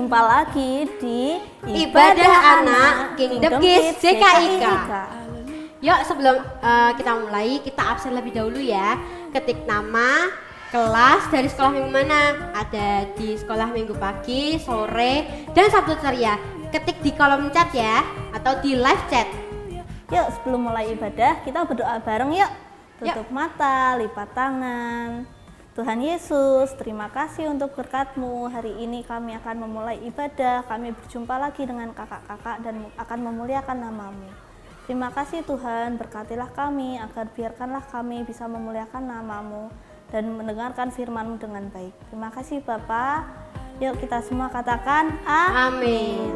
berjumpa lagi di Ibadah Anak Kingdom Kids JKIK. Yuk, sebelum kita mulai, kita absen lebih dahulu ya. Ketik nama, kelas dari sekolah minggu mana. Ada di sekolah minggu pagi, sore, dan Sabtu ceria. Ketik di kolom chat ya, atau di live chat. Yuk, sebelum mulai ibadah, kita berdoa bareng yuk. Tutup mata, lipat tangan. Tuhan Yesus, terima kasih untuk berkat-Mu. Hari ini kami akan memulai ibadah. Kami berjumpa lagi dengan kakak-kakak dan akan memuliakan nama-Mu. Terima kasih Tuhan, berkatilah kami agar biarkanlah kami bisa memuliakan nama-Mu dan mendengarkan firman-Mu dengan baik. Terima kasih Bapa. Yuk kita semua katakan amin.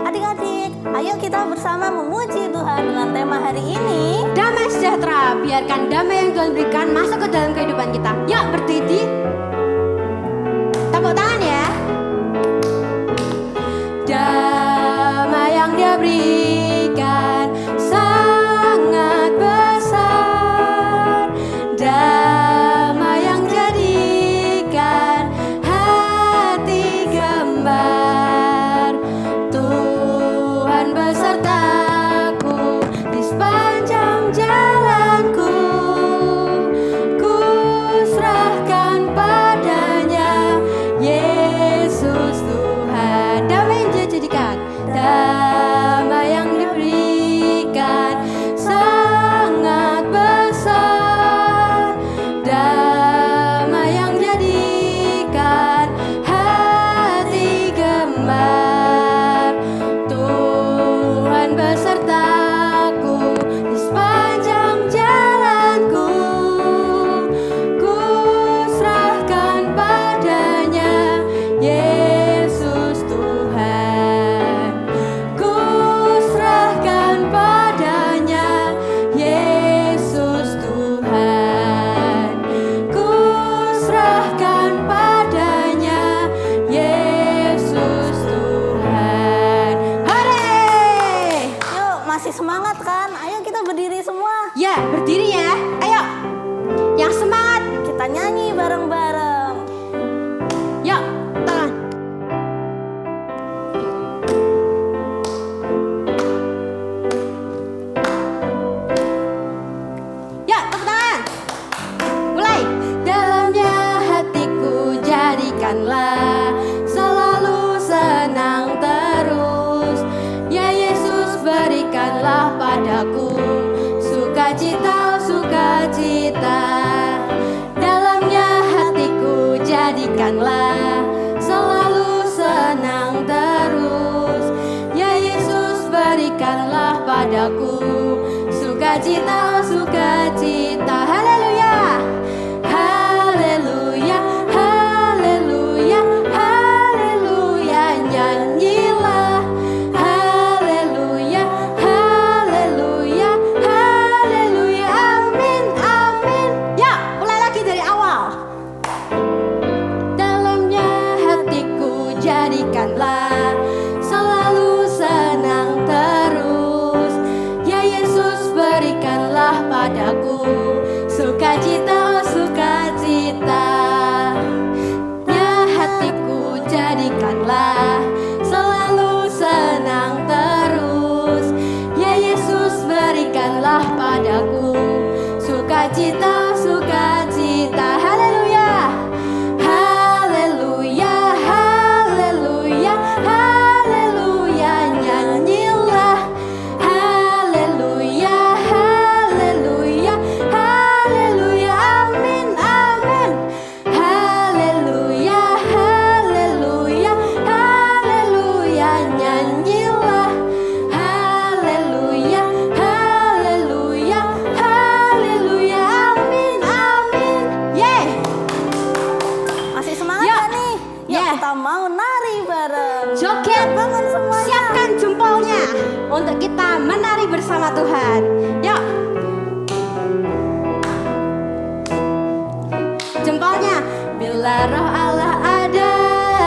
Adik-adik, ayo kita bersama memuji Tuhan dengan tema hari ini, Damai sejahtera, biarkan damai yang Tuhan berikan masuk ke dalam kehidupan kita. Yuk berdiri, tepuk tangan ya. Damai yang Dia berikan sangat besar, damai yang jadikan hati gembar. Tuhan besertaku di sepanjang jalanku, ku serahkan padanya, Yesus Tuhan. Damai yang Dia jadikan, damai yang diberikan sangat besar, damai yang jadikan hati gemar. Tuhan besertaku di sepanjang jalanku, ku serahkan padanya, Yesus Tuhan. Ku serahkan padanya, Yesus Tuhan. Ku serahkan padanya, Yesus Tuhan. Hore! yuk masih semangat kan? Ayo kita berdiri semua. Ya, berdiri ya. Ayo. Yang semangat. Kita nyanyi bareng-bareng. Yuk, tangan. Ya, tepuk tangan. Mulai. Dalamnya hatiku jadikanlah selalu senang terus. Ya Yesus, berikanlah padaku sukacita, sukacita. Dalamnya hatiku jadikanlah selalu senang terus. Ya Yesus, berikanlah padaku sukacita, sukacita. Haleluya, haleluya, haleluya, haleluya. Nyanyilah haleluya, haleluya, haleluya. Amin, amin. Ya, mulai lagi dari awal. Dalamnya hatiku jadikanlah selalu senang terus. Ya Yesus, berikanlah padaku sukacita, sukacita. Ya hatiku jadikanlah selalu senang terus. Ya Yesus, berikanlah padaku sukacita, sukacita. Haleluya, haleluya, haleluya, haleluya. Nyanyilah haleluya, haleluya, haleluya. Amin, amin. Haleluya, haleluya, haleluya. Nyanyilah haleluya, haleluya, haleluya. Amin, amin. Yeay. Masih semangat Yuk. gak nih? Yuk Yeah. kita mau nari bareng. Joget, Bangun semuanya. siapkan jempolnya untuk kita menari bersama Tuhan. Yuk, jempolnya. Bila roh Allah ada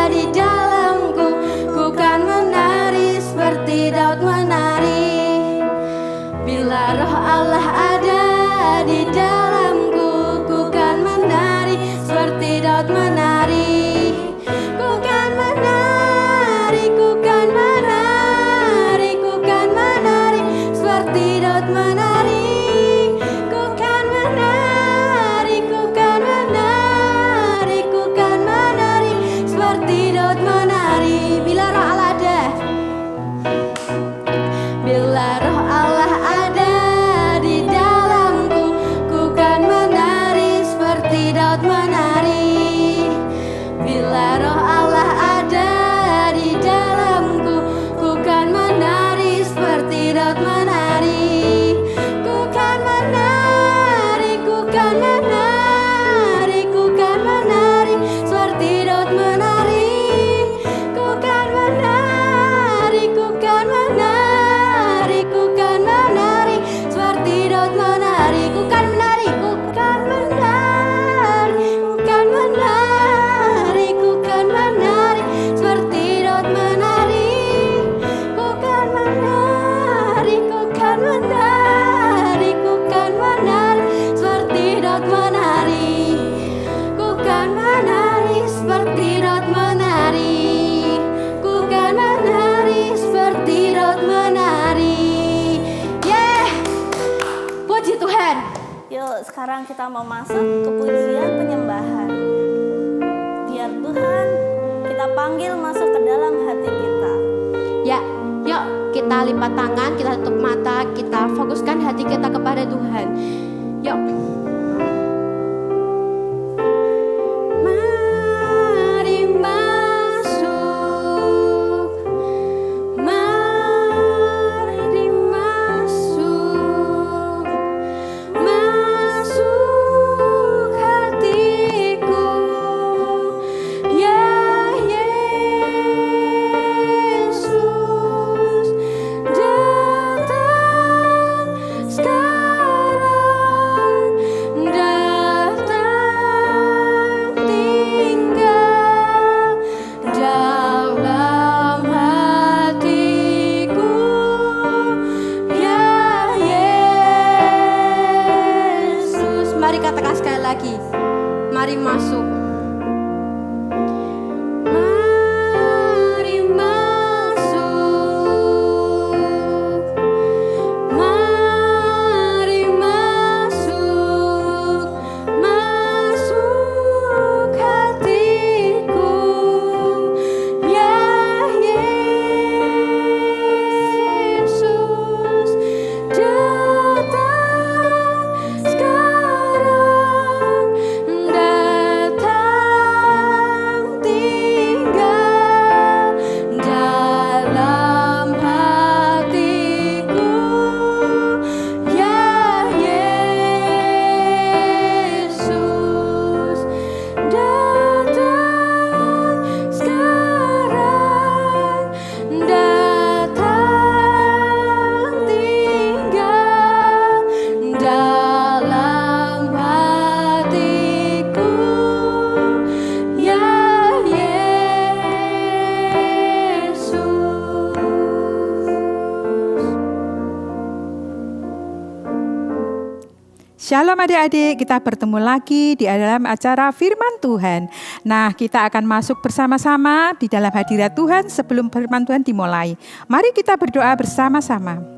di dalamku, ku kan menari seperti Daud menari. Bila roh Allah ada di dalamku, ku kan menari seperti Daud menari. Ku kan menari daud menari, ku kan menari, ku kan menari, ku kan menari seperti daud menari. Bila roh Allah ada, bila roh Allah ada di dalamku, ku kan menari seperti daud menari. Bila roh Allah ada di dalamku, ku kan menari seperti daud menari. Ku kan menari, ku kan menari, ku kan menari seperti daud menari. Ku kan menari, ku kan menari, ku kan menari seperti daud menari. Ku kan menari, ku kan menari, ku kan menari, ku kan menari seperti daud menari. Ku kan menari, ku kan menari, ku kan menari seperti daud menari. Ku kan menari seperti daud menari. Ku kan menari seperti daud menari. Yeah, puji Tuhan. Yuk, sekarang kita mau masuk ke pujian penyembahan. Biar Tuhan kita panggil masuk ke dalam hati kita. Ya, yuk kita lipat tangan, kita tutup mata, kita fokuskan hati kita kepada Tuhan. Yuk. Mari masuk, mari masuk, masuk hatiku, ya Yesus, datang sekarang, datang tinggal dalam hatiku, ya Yesus. Mari katakan sekali lagi, mari masuk. Mari masuk, mari masuk, masuk hatiku, ya Yesus, datang sekarang, datang tinggal dalam hatiku, ya Yesus, datang sekarang, datang tinggal dalam hatiku, ya Yesus. Shalom adik-adik, kita bertemu lagi di dalam acara Firman Tuhan. Nah, kita akan masuk bersama-sama di dalam hadirat Tuhan sebelum Firman Tuhan dimulai. Mari kita berdoa bersama-sama.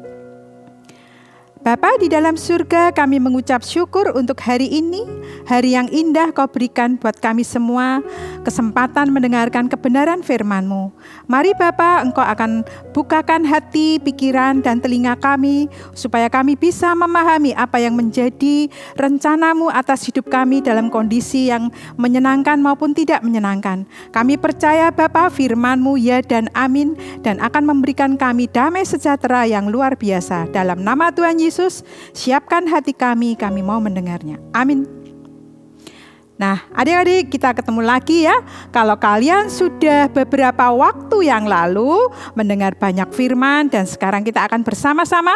Bapa di dalam surga, kami mengucap syukur untuk hari ini, hari yang indah Kau berikan buat kami semua, kesempatan mendengarkan kebenaran firman-Mu. Mari Bapa, Engkau akan bukakan hati, pikiran, dan telinga kami, supaya kami bisa memahami apa yang menjadi rencana-Mu atas hidup kami dalam kondisi yang menyenangkan maupun tidak menyenangkan. Kami percaya Bapa, firman-Mu ya dan amin, dan akan memberikan kami damai sejahtera yang luar biasa. Dalam nama Tuhan Yesus, siapkan hati kami mau mendengarnya. Amin. Nah, adik-adik, kita ketemu lagi ya. Kalau kalian sudah beberapa waktu yang lalu mendengar banyak firman, dan sekarang kita akan bersama-sama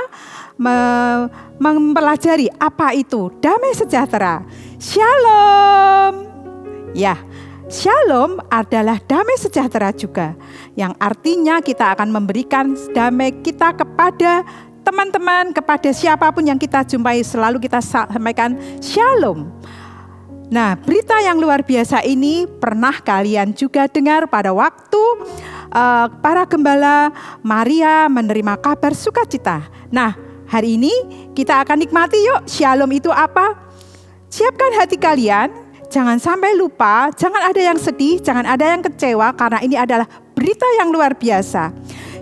mempelajari apa itu damai sejahtera. Shalom. Ya, shalom adalah damai sejahtera juga, yang artinya kita akan memberikan damai kita kepada teman-teman, kepada siapapun yang kita jumpai, selalu kita sampaikan shalom. Nah, berita yang luar biasa ini pernah kalian juga dengar pada waktu para gembala Maria menerima kabar sukacita. Nah, Hari ini kita akan nikmati yuk shalom itu apa. Siapkan hati kalian, jangan sampai lupa, jangan ada yang sedih, jangan ada yang kecewa karena ini adalah berita yang luar biasa.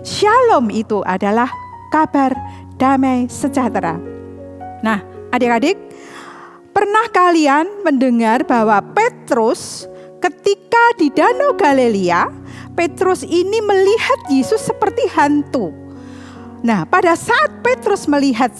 Shalom itu adalah kabar damai sejahtera. Nah, adik-adik, pernah kalian mendengar bahwa Petrus ketika di Danau Galilea, Petrus ini melihat Yesus seperti hantu. Nah, pada saat Petrus melihat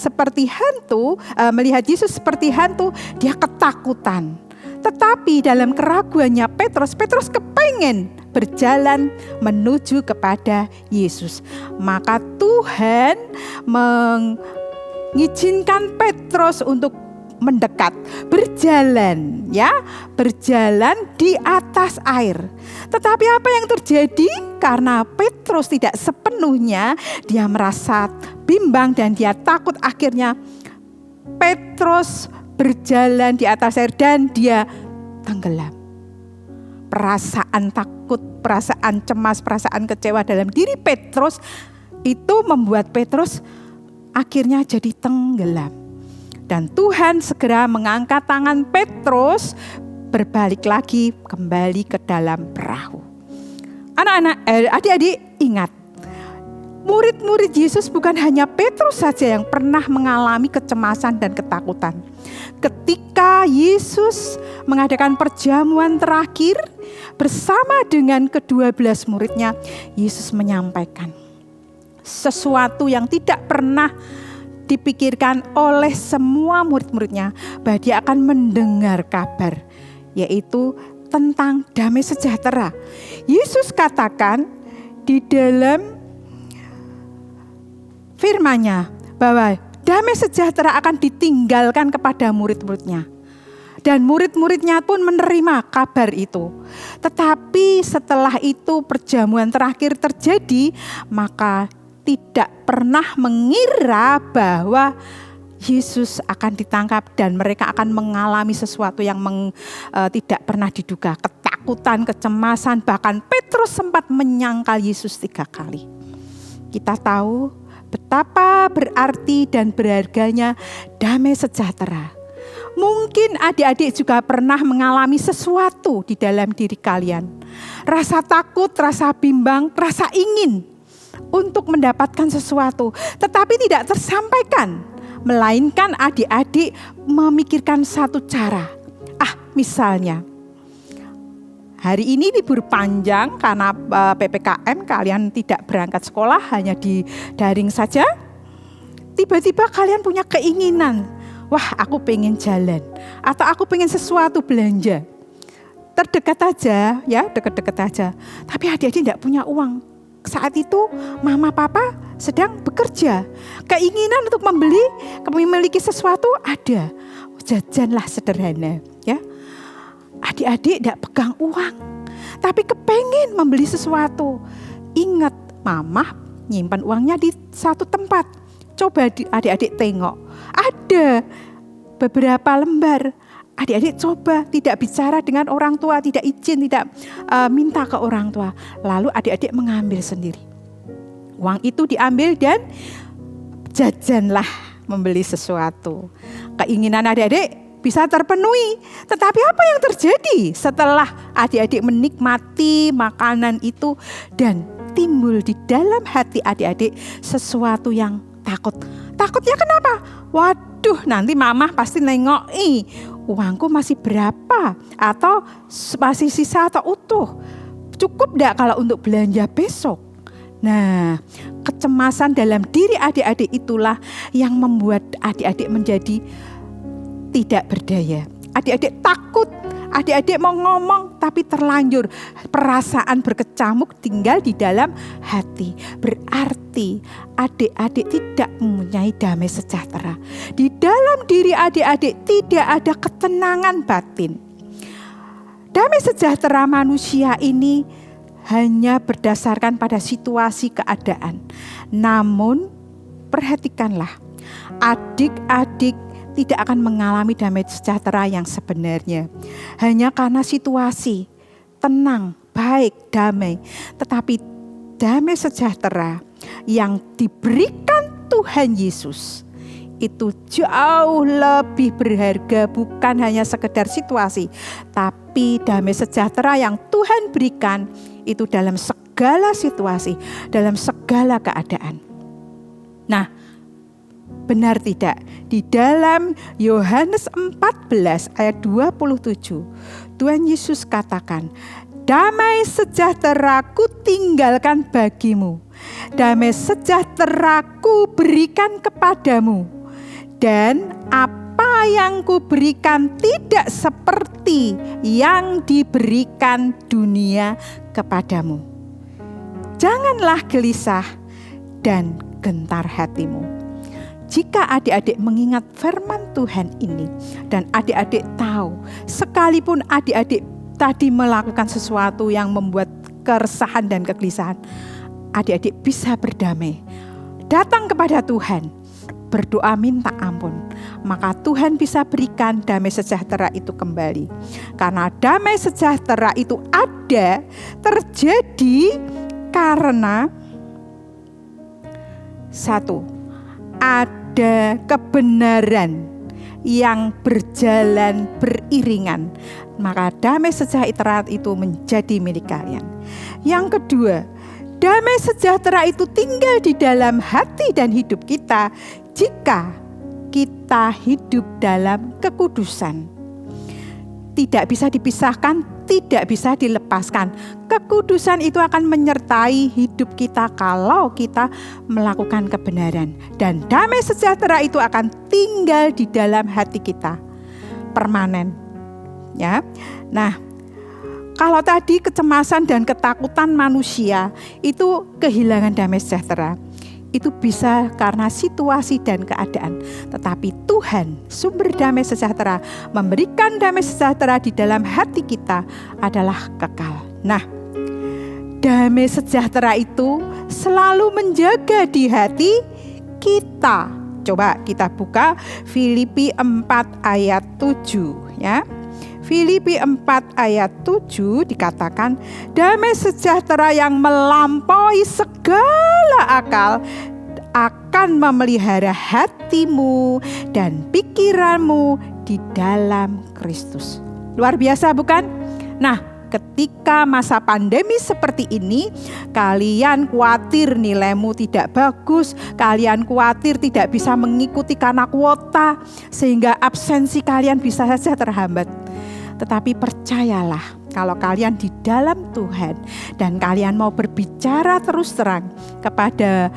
melihat Yesus seperti hantu, dia ketakutan. Tetapi dalam keraguannya Petrus kepengen berjalan menuju kepada Yesus. Maka Tuhan mengizinkan Petrus untuk mendekat, berjalan di atas air. Tetapi apa yang terjadi? Karena Petrus tidak sepenuhnya dia merasa bimbang dan dia takut, akhirnya Petrus berjalan di atas air dan dia tenggelam. Perasaan takut, perasaan cemas, perasaan kecewa dalam diri Petrus itu membuat Petrus akhirnya jadi tenggelam. Dan Tuhan segera mengangkat tangan Petrus, berbalik lagi kembali ke dalam perahu. Adik-adik ingat, murid-murid Yesus bukan hanya Petrus saja yang pernah mengalami kecemasan dan ketakutan. Ketika Yesus mengadakan perjamuan terakhir bersama dengan ke-12 muridnya, Yesus menyampaikan sesuatu yang tidak pernah dipikirkan oleh semua murid-muridnya, bahwa dia akan mendengar kabar, yaitu tentang damai sejahtera. Yesus katakan di dalam firman-Nya bahwa damai sejahtera akan ditinggalkan kepada murid-muridnya. Dan murid-muridnya pun menerima kabar itu. Tetapi setelah itu perjamuan terakhir terjadi, maka tidak pernah mengira bahwa Yesus akan ditangkap dan mereka akan mengalami sesuatu yang tidak pernah diduga. Ketakutan, kecemasan, bahkan Petrus sempat menyangkal Yesus 3 kali. Kita tahu betapa berarti dan berharganya damai sejahtera. Mungkin adik-adik juga pernah mengalami sesuatu di dalam diri kalian. Rasa takut, rasa bimbang, rasa ingin untuk mendapatkan sesuatu, tetapi tidak tersampaikan. Melainkan adik-adik memikirkan satu cara. Misalnya, hari ini libur panjang karena PPKM, kalian tidak berangkat sekolah, hanya di daring saja. Tiba-tiba kalian punya keinginan, wah aku pengen jalan, atau aku pengen sesuatu belanja. Terdekat aja, ya dekat-dekat aja. Tapi adik-adik tidak punya uang. Saat itu mama papa sedang bekerja. Keinginan untuk memiliki sesuatu ada. Jajanlah sederhana, ya. Adik-adik tidak pegang uang, tapi kepengen membeli sesuatu. Ingat, mama nyimpan uangnya di satu tempat. Coba adik-adik tengok, ada beberapa lembar. Adik-adik coba tidak bicara dengan orang tua, tidak izin, tidak minta ke orang tua. Lalu adik-adik mengambil sendiri. Uang itu diambil dan jajanlah membeli sesuatu. Keinginan adik-adik bisa terpenuhi. Tetapi apa yang terjadi setelah adik-adik menikmati makanan itu dan timbul di dalam hati adik-adik sesuatu yang takut. Takutnya kenapa? Waduh, nanti mama pasti nengoki uangku masih berapa, atau masih sisa atau utuh. Cukup enggak kalau untuk belanja besok? Nah, kecemasan dalam diri adik-adik itulah yang membuat adik-adik menjadi tidak berdaya. Adik-adik takut, adik-adik mau ngomong tapi terlanjur. Perasaan berkecamuk tinggal di dalam hati. Berarti adik-adik tidak mempunyai damai sejahtera. Di dalam diri adik-adik tidak ada ketenangan batin. Damai sejahtera manusia ini hanya berdasarkan pada situasi keadaan. Namun perhatikanlah, adik-adik tidak akan mengalami damai sejahtera yang sebenarnya. Hanya karena situasi tenang, baik, damai. Tetapi damai sejahtera yang diberikan Tuhan Yesus itu jauh lebih berharga, bukan hanya sekedar situasi, tapi damai sejahtera yang Tuhan berikan itu dalam segala situasi, dalam segala keadaan. Nah, benar tidak? Di dalam Yohanes 14 ayat 27, Tuhan Yesus katakan, damai sejahtera ku tinggalkan bagimu, damai sejahtera ku berikan kepadamu, dan apa yang ku berikan tidak seperti yang diberikan dunia kepadamu. Janganlah gelisah dan gentar hatimu. Jika adik-adik mengingat firman Tuhan ini, dan adik-adik tahu, sekalipun adik-adik tadi melakukan sesuatu yang membuat keresahan dan kegelisahan, adik-adik bisa berdamai. Datang kepada Tuhan, berdoa minta ampun, maka Tuhan bisa berikan damai sejahtera itu kembali. Karena damai sejahtera itu ada, terjadi karena satu, ada kebenaran yang berjalan beriringan, maka damai sejahtera itu menjadi milik kalian. Yang kedua, damai sejahtera itu tinggal di dalam hati dan hidup kita jika kita hidup dalam kekudusan. Tidak bisa dipisahkan, tidak bisa dilepaskan. Kekudusan itu akan menyertai hidup kita kalau kita melakukan kebenaran. Dan damai sejahtera itu akan tinggal di dalam hati kita. Permanen. Ya. Nah, kalau tadi kecemasan dan ketakutan manusia itu kehilangan damai sejahtera. Itu bisa karena situasi dan keadaan. Tetapi Tuhan, sumber damai sejahtera, memberikan damai sejahtera di dalam hati kita adalah kekal. Nah, damai sejahtera itu selalu menjaga di hati kita. Coba kita buka Filipi 4 ayat 7 ya. Filipi 4 ayat 7 dikatakan, damai sejahtera yang melampaui segala akal akan memelihara hatimu dan pikiranmu di dalam Kristus. Luar biasa bukan? Nah, ketika masa pandemi seperti ini, kalian khawatir nilaimu tidak bagus, kalian khawatir tidak bisa mengikuti karena kuota, sehingga absensi kalian bisa saja terhambat. Tetapi percayalah, kalau kalian di dalam Tuhan dan kalian mau berbicara terus terang kepada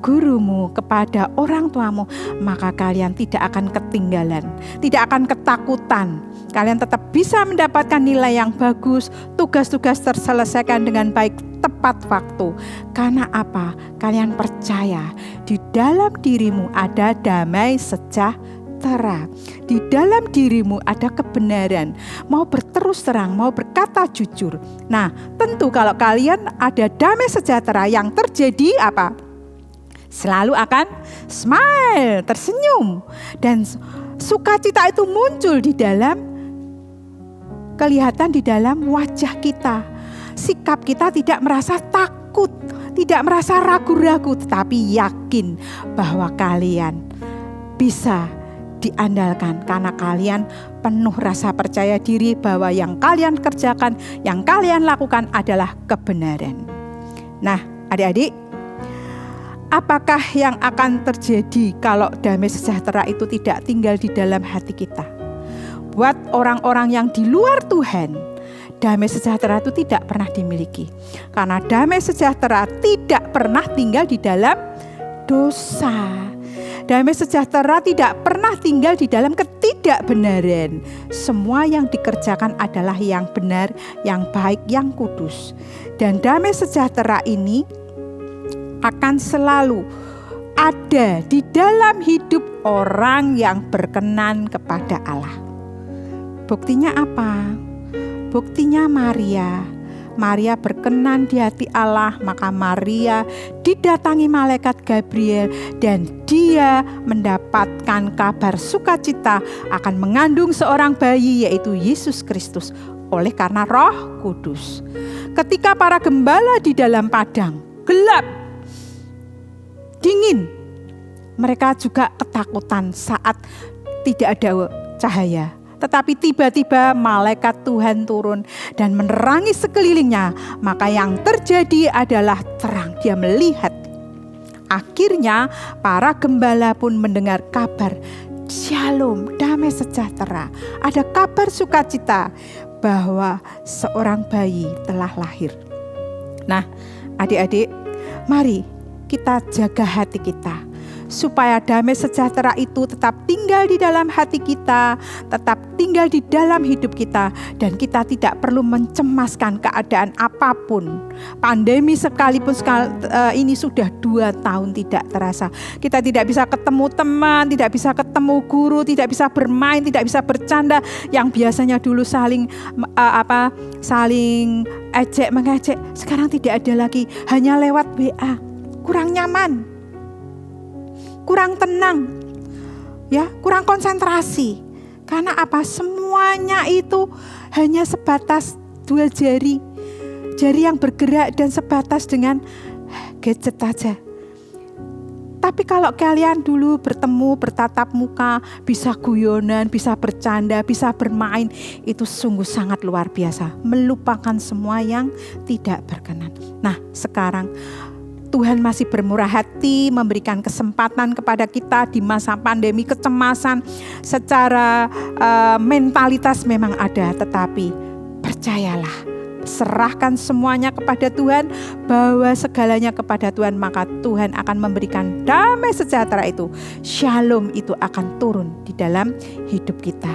gurumu, kepada orang tuamu, maka kalian tidak akan ketinggalan, tidak akan ketakutan. Kalian tetap bisa mendapatkan nilai yang bagus, tugas-tugas terselesaikan dengan baik, tepat waktu. Karena apa? Kalian percaya di dalam dirimu ada damai sejahtera. Di dalam dirimu ada kebenaran, mau berterus terang, mau berkata jujur. Nah, tentu kalau kalian ada damai sejahtera, yang terjadi apa? Selalu akan smile, tersenyum, dan sukacita itu muncul di dalam, kelihatan di dalam wajah kita. Sikap kita tidak merasa takut, tidak merasa ragu-ragu, tetapi yakin bahwa kalian bisa diandalkan karena kalian penuh rasa percaya diri bahwa yang kalian kerjakan, yang kalian lakukan adalah kebenaran. Nah, adik-adik, apakah yang akan terjadi kalau damai sejahtera itu tidak tinggal di dalam hati kita? Buat orang-orang yang di luar Tuhan, damai sejahtera itu tidak pernah dimiliki. Karena damai sejahtera tidak pernah tinggal di dalam dosa. Damai sejahtera tidak pernah tinggal di dalam ketidakbenaran. Semua yang dikerjakan adalah yang benar, yang baik, yang kudus. Dan damai sejahtera ini akan selalu ada di dalam hidup orang yang berkenan kepada Allah. Buktinya apa? Buktinya Maria. Maria berkenan di hati Allah, maka Maria didatangi malaikat Gabriel dan dia mendapatkan kabar sukacita akan mengandung seorang bayi, yaitu Yesus Kristus, oleh karena Roh Kudus. Ketika para gembala di dalam padang gelap, dingin, mereka juga ketakutan saat tidak ada cahaya. Tetapi tiba-tiba malaikat Tuhan turun dan menerangi sekelilingnya. Maka yang terjadi adalah terang. Dia melihat. Akhirnya para gembala pun mendengar kabar shalom, damai sejahtera. Ada kabar sukacita bahwa seorang bayi telah lahir. Nah, adik-adik, mari kita jaga hati kita. Supaya damai sejahtera itu tetap tinggal di dalam hati kita, tetap tinggal di dalam hidup kita, dan kita tidak perlu mencemaskan keadaan apapun. Pandemi sekalipun ini sudah 2 tahun tidak terasa. Kita tidak bisa ketemu teman, tidak bisa ketemu guru, tidak bisa bermain, tidak bisa bercanda. Yang biasanya dulu saling ejek mengejek, sekarang tidak ada lagi, hanya lewat WA. Kurang nyaman, kurang tenang, ya, kurang konsentrasi. Karena apa? Semuanya itu hanya sebatas 2 jari yang bergerak dan sebatas dengan gadget saja. Tapi kalau kalian dulu bertemu, bertatap muka, bisa guyonan, bisa bercanda, bisa bermain, itu sungguh sangat luar biasa. Melupakan semua yang tidak berkenan. Nah, sekarang Tuhan masih bermurah hati memberikan kesempatan kepada kita di masa pandemi. Kecemasan secara mentalitas memang ada, tetapi percayalah, serahkan semuanya kepada Tuhan, bawa segalanya kepada Tuhan, maka Tuhan akan memberikan damai sejahtera itu. Shalom itu akan turun di dalam hidup kita.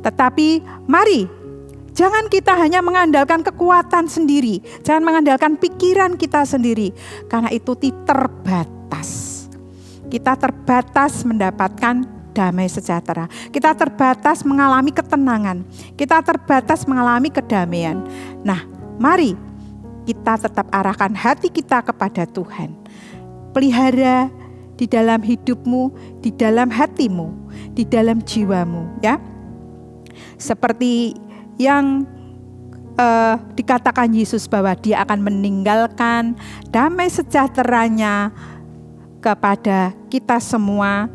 Tetapi mari, jangan kita hanya mengandalkan kekuatan sendiri. Jangan mengandalkan pikiran kita sendiri. Karena itu terbatas. Kita terbatas mendapatkan damai sejahtera. Kita terbatas mengalami ketenangan. Kita terbatas mengalami kedamaian. Nah, mari kita tetap arahkan hati kita kepada Tuhan. Pelihara di dalam hidupmu, di dalam hatimu, di dalam jiwamu, ya. Seperti yang dikatakan Yesus bahwa dia akan meninggalkan damai sejahteranya kepada kita semua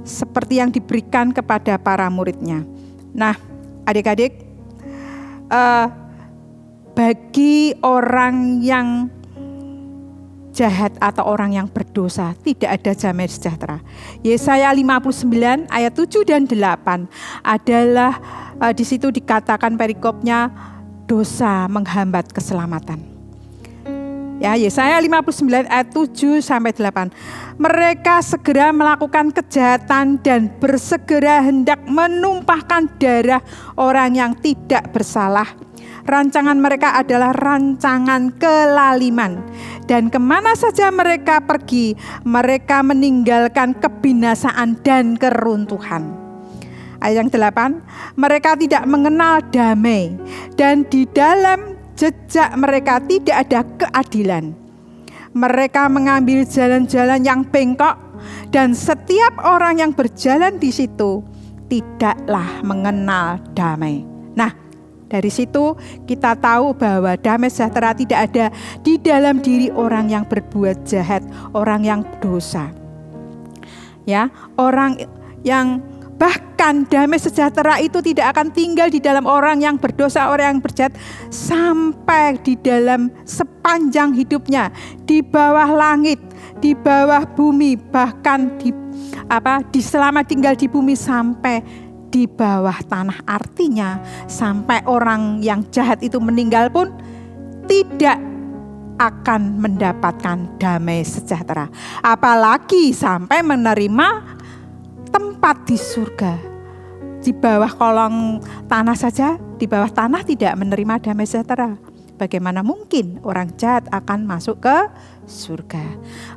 seperti yang diberikan kepada para muridnya. Nah, adik-adik, bagi orang yang jahat atau orang yang berdosa tidak ada damai sejahtera. Yesaya 59 ayat 7 dan 8 adalah di situ dikatakan perikopnya dosa menghambat keselamatan. Ya, Yesaya 59 ayat 7 sampai 8. Mereka segera melakukan kejahatan dan bersegera hendak menumpahkan darah orang yang tidak bersalah. Rancangan mereka adalah rancangan kelaliman. Dan kemana saja mereka pergi, mereka meninggalkan kebinasaan dan keruntuhan. Ayat yang 8, mereka tidak mengenal damai. Dan di dalam jejak mereka tidak ada keadilan. Mereka mengambil jalan-jalan yang bengkok. Dan setiap orang yang berjalan di situ tidaklah mengenal damai. Nah, dari situ kita tahu bahwa damai sejahtera tidak ada di dalam diri orang yang berbuat jahat, orang yang dosa. Ya, orang yang bahkan damai sejahtera itu tidak akan tinggal di dalam orang yang berdosa, orang yang berjahat sampai di dalam sepanjang hidupnya, di bawah langit, di bawah bumi, bahkan di selama tinggal di bumi sampai di bawah tanah. Artinya sampai orang yang jahat itu meninggal pun tidak akan mendapatkan damai sejahtera. Apalagi sampai menerima tempat di surga. Di bawah kolong tanah saja, di bawah tanah tidak menerima damai sejahtera. Bagaimana mungkin orang jahat akan masuk ke surga?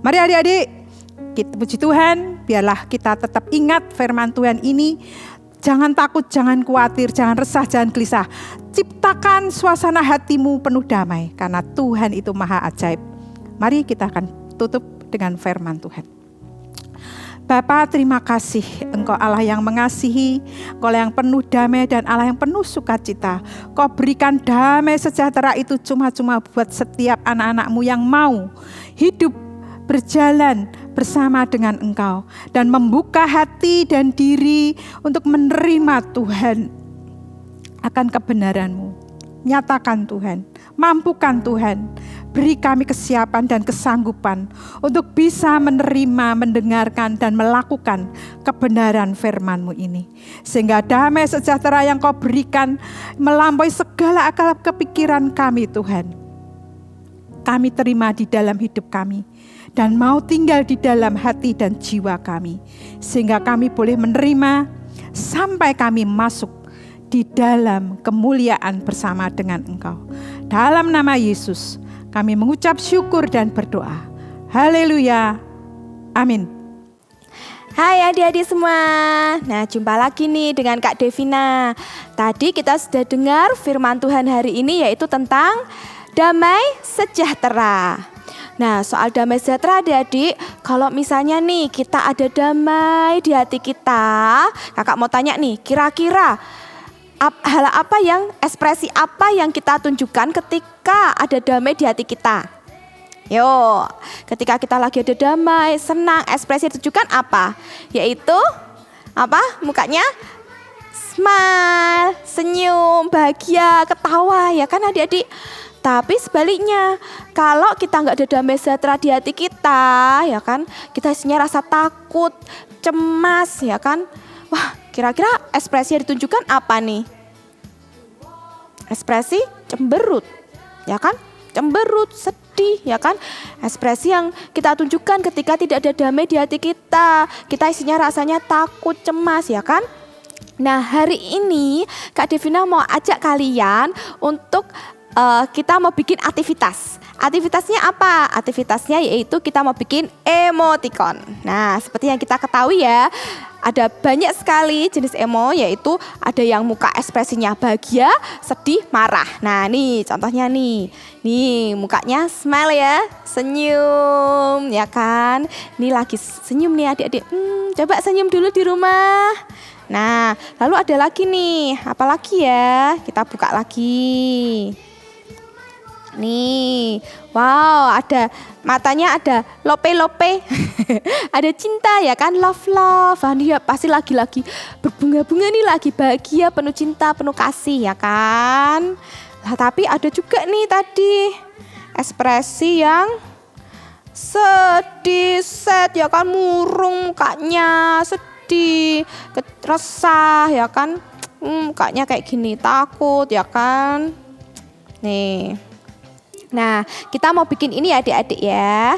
Mari adik-adik, kita puji Tuhan, biarlah kita tetap ingat firman Tuhan ini. Jangan takut, jangan khawatir, jangan resah, jangan gelisah. Ciptakan suasana hatimu penuh damai, karena Tuhan itu maha ajaib. Mari kita akan tutup dengan firman Tuhan. Bapa, terima kasih Engkau Allah yang mengasihi, Engkau yang penuh damai dan Allah yang penuh sukacita. Kau berikan damai sejahtera itu cuma-cuma buat setiap anak-anak-Mu yang mau hidup berjalan bersama dengan Engkau dan membuka hati dan diri untuk menerima Tuhan akan kebenaran-Mu. Nyatakan Tuhan, mampukan Tuhan, beri kami kesiapan dan kesanggupan untuk bisa menerima, mendengarkan dan melakukan kebenaran firman-Mu ini. Sehingga damai sejahtera yang Kau berikan melampaui segala akal kepikiran kami Tuhan. Kami terima di dalam hidup kami dan mau tinggal di dalam hati dan jiwa kami. Sehingga kami boleh menerima sampai kami masuk di dalam kemuliaan bersama dengan Engkau. Dalam nama Yesus, kami mengucap syukur dan berdoa. Haleluya. Amin. Hai adik-adik semua. Nah, jumpa lagi nih dengan Kak Devina. Tadi kita sudah dengar firman Tuhan hari ini yaitu tentang damai sejahtera. Nah, soal damai sejahtera adik-adik, kalau misalnya nih kita ada damai di hati kita, kakak mau tanya nih, kira-kira hal apa yang, ekspresi apa yang kita tunjukkan ketika ada damai di hati kita? Yo, ketika kita lagi ada damai, senang, ekspresi tunjukkan apa? Yaitu apa? Mukanya smile, senyum, bahagia, ketawa, ya kan adik-adik? Tapi sebaliknya, kalau kita nggak ada damai sejahtera di hati kita, ya kan? Kita isinya rasa takut, cemas, ya kan? Wah, kira-kira ekspresi yang ditunjukkan apa nih? Ekspresi cemberut, ya kan? Cemberut, sedih, ya kan? Ekspresi yang kita tunjukkan ketika tidak ada damai di hati kita. Kita isinya rasanya takut, cemas, ya kan? Nah, hari ini Kak Devina mau ajak kalian untuk kita mau bikin aktivitas. Aktivitasnya apa? Aktivitasnya yaitu kita mau bikin emoticon. Nah, seperti yang kita ketahui ya, ada banyak sekali jenis emo, yaitu ada yang muka ekspresinya bahagia, sedih, marah. Nah, nih contohnya nih. Nih, mukanya smile ya, senyum, ya kan? Ini lagi senyum nih adik-adik. Coba senyum dulu di rumah. Nah, lalu ada lagi nih, apa lagi ya? Kita buka lagi. Nih, wow, ada matanya ada lope-lope, ada cinta ya kan, love. Dia pasti lagi berbunga-bunga nih, lagi bahagia, penuh cinta, penuh kasih ya kan. Nah, tapi ada juga nih tadi ekspresi yang sedih, sad ya kan, murung mukanya, sedih, resah ya kan, mukanya kayak gini, takut ya kan. Nih. Nah, kita mau bikin ini ya adik-adik ya.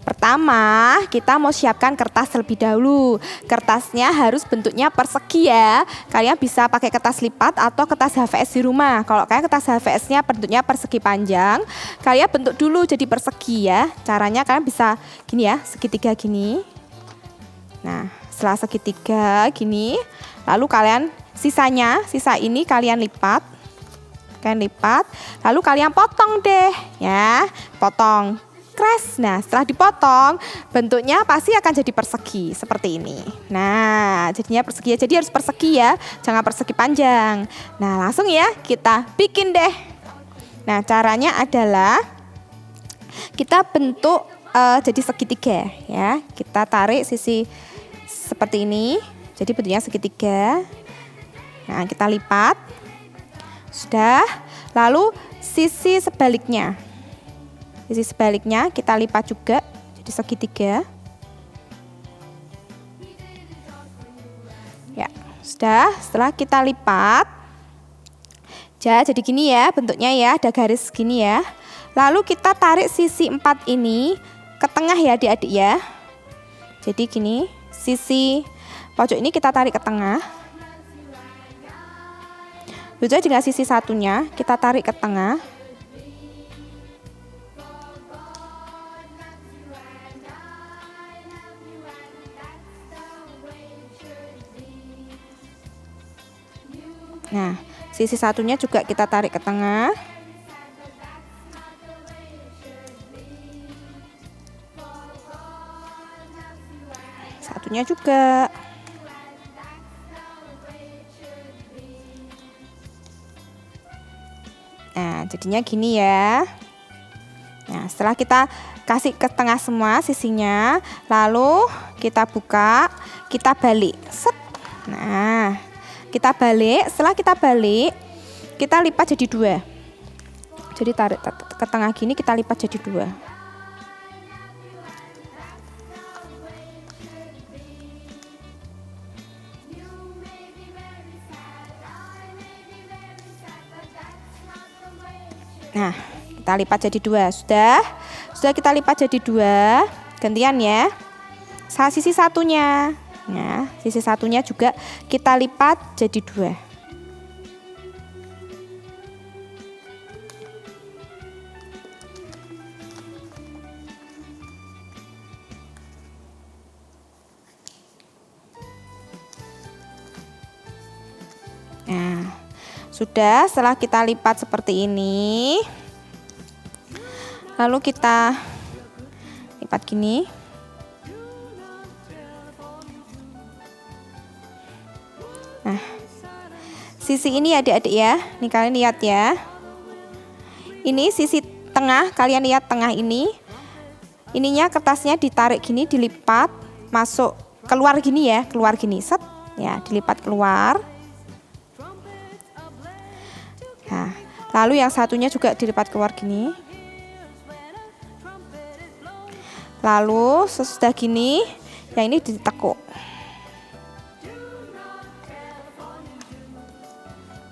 Pertama, kita mau siapkan kertas terlebih dahulu. Kertasnya harus bentuknya persegi ya. Kalian bisa pakai kertas lipat atau kertas HVS di rumah. Kalau kalian kertas HVS-nya bentuknya persegi panjang, kalian bentuk dulu jadi persegi ya. Caranya kalian bisa gini ya, segitiga gini. Nah, setelah segitiga gini, lalu kalian sisa ini kalian lipat. Lalu kalian potong deh ya, potong crash. Nah, setelah dipotong bentuknya pasti akan jadi persegi seperti ini. Nah, jadinya persegi ya, jadi harus persegi ya, jangan persegi panjang. Nah, langsung ya kita bikin deh. Nah, caranya adalah kita bentuk jadi segitiga ya. Kita tarik sisi seperti ini, jadi bentuknya segitiga. Nah, kita lipat. Sudah, lalu sisi sebaliknya kita lipat juga jadi segitiga. Ya, sudah. Setelah kita lipat, jadi gini ya bentuknya ya, ada garis gini ya. Lalu kita tarik sisi 4 ini ke tengah ya adik-adik ya. Jadi gini, sisi pojok ini kita tarik ke tengah. Juga dengan sisi satunya kita tarik ke tengah. Nah, sisi satunya juga kita tarik ke tengah. Satunya juga. Nah, jadinya gini ya. Nah, setelah kita kasih ke tengah semua sisinya, lalu kita buka, kita balik. Set. Nah, kita balik. Setelah kita balik, kita lipat jadi 2. Jadi tarik ke tengah gini, kita lipat jadi 2. Nah, kita lipat jadi 2. Sudah kita lipat jadi 2. Gantian ya. Sisi satunya. Nah, sisi satunya juga kita lipat jadi 2. Nah, sudah, setelah kita lipat seperti ini, lalu kita lipat gini. Nah, sisi ini adik-adik ya, nih kalian lihat ya. Ini sisi tengah, kalian lihat tengah ini. Ininya kertasnya ditarik gini, dilipat, masuk, keluar gini ya, keluar gini, set, ya, dilipat keluar. Nah, lalu yang satunya juga dilipat keluar gini. Lalu sesudah gini, yang ini ditekuk.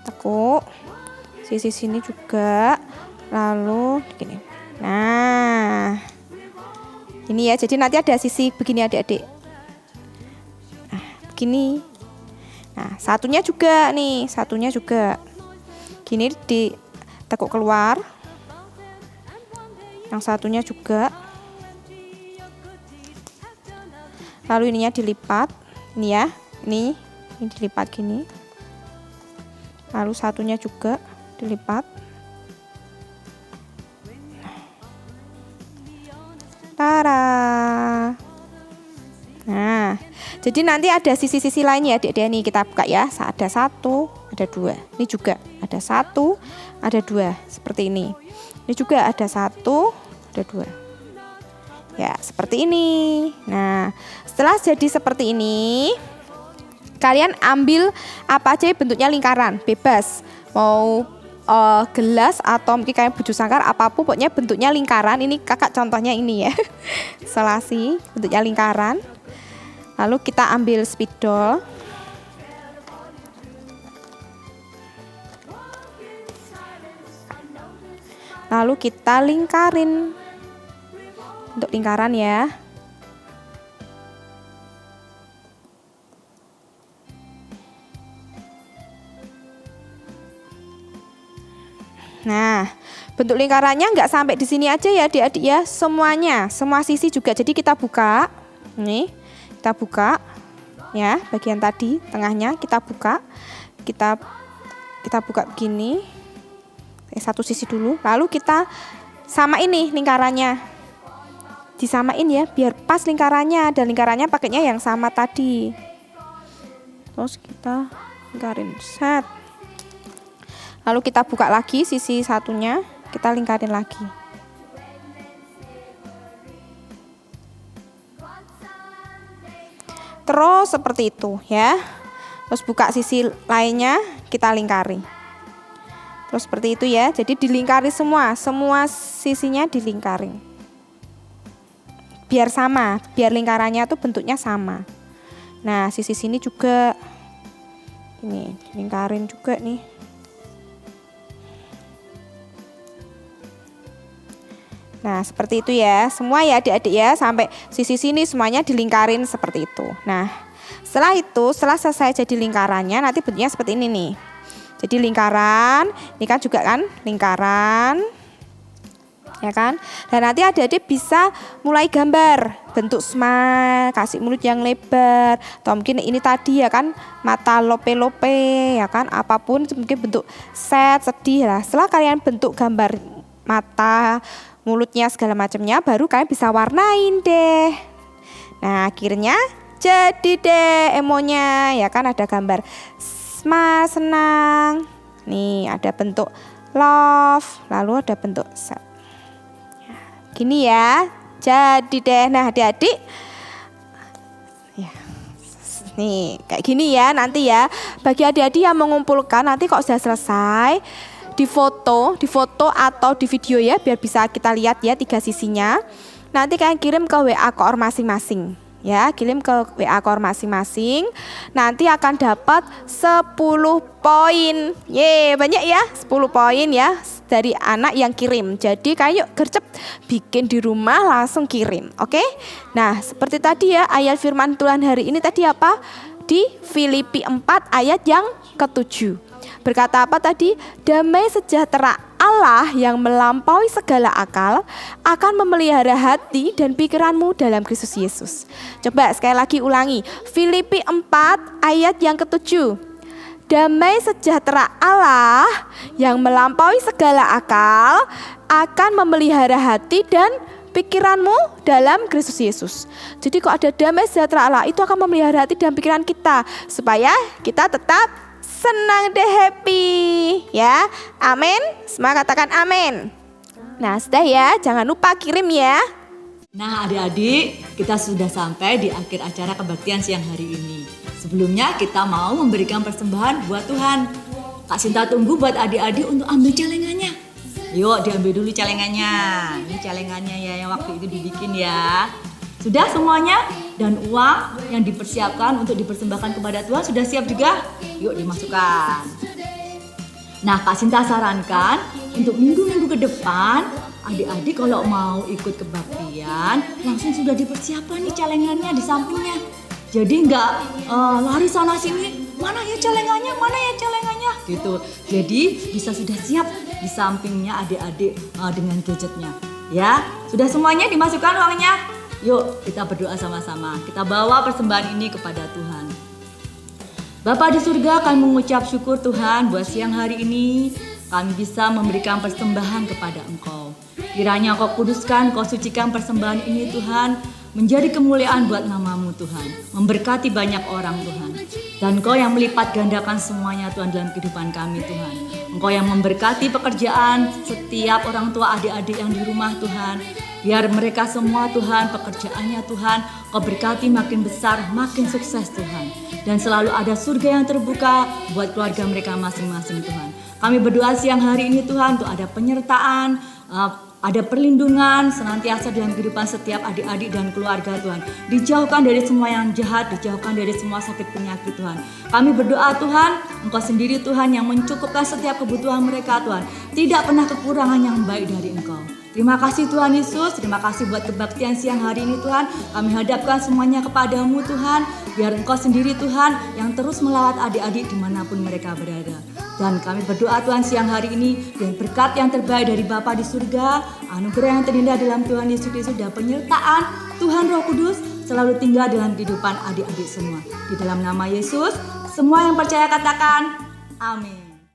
Tekuk. Sisi sini juga. Lalu gini. Nah. Ini ya, jadi nanti ada sisi begini adik-adik. Nah, begini. Nah, satunya juga nih, satunya juga. Gini ditekuk keluar. Yang satunya juga. Lalu ininya dilipat. Ini ya. Ini dilipat gini. Lalu satunya juga dilipat. Tara. Nah, jadi nanti ada sisi-sisi lainnya adik-adik, nih kita buka ya. Ada 1, ada 2. Ini juga ada 1, ada 2 seperti ini. Ini juga ada 1, ada 2. Ya, seperti ini. Nah, setelah jadi seperti ini, kalian ambil apa aja bentuknya lingkaran, bebas. Mau gelas atau mungkin kayak baju sangkar, apapun pokoknya bentuknya lingkaran. Ini kakak contohnya ini ya. Selasi bentuknya lingkaran. Lalu kita ambil spidol. Lalu kita lingkarin. Untuk lingkaran ya. Nah, bentuk lingkarannya nggak sampai di sini aja ya adik-adik ya, semuanya, semua sisi juga. Jadi kita buka, nih, kita buka, ya, bagian tadi tengahnya kita buka, kita buka begini, satu sisi dulu, lalu kita samain nih lingkarannya, disamain ya, biar pas lingkarannya, dan lingkarannya pakainya yang sama tadi. Terus kita lingkarin, set. Lalu kita buka lagi sisi satunya, kita lingkarin lagi. Terus seperti itu ya. Terus buka sisi lainnya, kita lingkari. Terus seperti itu ya. Jadi dilingkari semua sisinya dilingkari. Biar sama, biar lingkarannya tuh bentuknya sama. Nah, sisi sini juga ini dilingkarin juga nih. Nah, seperti itu ya. Semua ya adik-adik ya, sampai sisi sini semuanya dilingkarin seperti itu. Nah, setelah selesai jadi lingkarannya, nanti bentuknya seperti ini nih. Jadi lingkaran, ini kan juga kan lingkaran. Ya kan? Dan nanti adik-adik bisa mulai gambar bentuk smile, kasih mulut yang lebar, atau mungkin ini tadi ya kan mata lope-lope ya kan, apapun mungkin bentuk sad, sedih lah. Setelah kalian bentuk gambar mata, mulutnya segala macamnya, baru kalian bisa warnain deh. Nah, akhirnya jadi deh emonya ya kan, ada gambar smile, senang. Nih ada bentuk love, lalu ada bentuk sad. Gini ya. Jadi deh, nah adik-adik. Ya. Nih, kayak gini ya nanti ya. Bagi adik-adik yang mengumpulkan nanti kok sudah selesai, di foto atau di video ya, biar bisa kita lihat ya 3 sisinya. Nanti kalian kirim ke WA koor masing-masing. Ya, kirim ke WA koor masing-masing. Nanti akan dapat 10 poin. Banyak ya, 10 poin ya dari anak yang kirim. Jadi kayak gercep bikin di rumah langsung kirim. Oke? Nah, seperti tadi ya ayat firman Tuhan hari ini tadi apa? Di Filipi 4 ayat yang ke-7. Berkata apa tadi? Damai sejahtera Allah yang melampaui segala akal akan memelihara hati dan pikiranmu dalam Kristus Yesus. Coba sekali lagi ulangi. Filipi 4 ayat yang ke-7. Damai sejahtera Allah yang melampaui segala akal akan memelihara hati dan pikiranmu dalam Kristus Yesus. Jadi kok ada damai sejahtera Allah itu akan memelihara hati dan pikiran kita supaya kita tetap senang deh, happy ya. Amin. Semua katakan amin. Nah sudah ya, jangan lupa kirim ya. Nah adik-adik, kita sudah sampai di akhir acara kebaktian siang hari ini. Sebelumnya kita mau memberikan persembahan buat Tuhan. Kak Sinta tunggu buat adik-adik untuk ambil celengannya. Yuk diambil dulu celengannya. Ini celengannya ya yang waktu itu dibikin ya. Sudah semuanya? Dan uang yang dipersiapkan untuk dipersembahkan kepada Tuhan sudah siap juga? Yuk dimasukkan. Nah Kak Sinta sarankan untuk minggu-minggu ke depan adik-adik kalau mau ikut kebaktian langsung sudah dipersiapkan nih celengannya di sampingnya. Jadi nggak lari sana sini, mana ya celengannya gitu. Jadi bisa sudah siap di sampingnya adik-adik dengan gadgetnya. Ya, sudah semuanya dimasukkan uangnya. Yuk kita berdoa sama-sama. Kita bawa persembahan ini kepada Tuhan. Bapa di surga, kami mengucap syukur Tuhan buat siang hari ini kami bisa memberikan persembahan kepada Engkau. Kiranya Engkau kuduskan, Engkau sucikan persembahan ini Tuhan, menjadi kemuliaan buat nama-Mu Tuhan, memberkati banyak orang Tuhan. Dan Engkau yang melipat gandakan semuanya Tuhan dalam kehidupan kami Tuhan. Engkau yang memberkati pekerjaan setiap orang tua adik-adik yang di rumah Tuhan. Biar mereka semua Tuhan, pekerjaannya Tuhan, Engkau berkati makin besar, makin sukses Tuhan. Dan selalu ada surga yang terbuka buat keluarga mereka masing-masing Tuhan. Kami berdoa siang hari ini Tuhan untuk ada penyertaan, ada perlindungan senantiasa dalam kehidupan setiap adik-adik dan keluarga Tuhan. Dijauhkan dari semua yang jahat, dijauhkan dari semua sakit penyakit Tuhan. Kami berdoa Tuhan, Engkau sendiri Tuhan yang mencukupkan setiap kebutuhan mereka Tuhan. Tidak pernah kekurangan yang baik dari Engkau. Terima kasih Tuhan Yesus, terima kasih buat kebaktian siang hari ini Tuhan. Kami hadapkan semuanya kepadamu Tuhan. Biar Engkau sendiri Tuhan yang terus melawat adik-adik dimanapun mereka berada. Dan kami berdoa Tuhan siang hari ini dengan berkat yang terbaik dari Bapa di surga, anugerah yang terindah dalam Tuhan Yesus Kristus dan penyertaan Tuhan Roh Kudus selalu tinggal dalam kehidupan adik-adik semua. Di dalam nama Yesus, semua yang percaya katakan amin.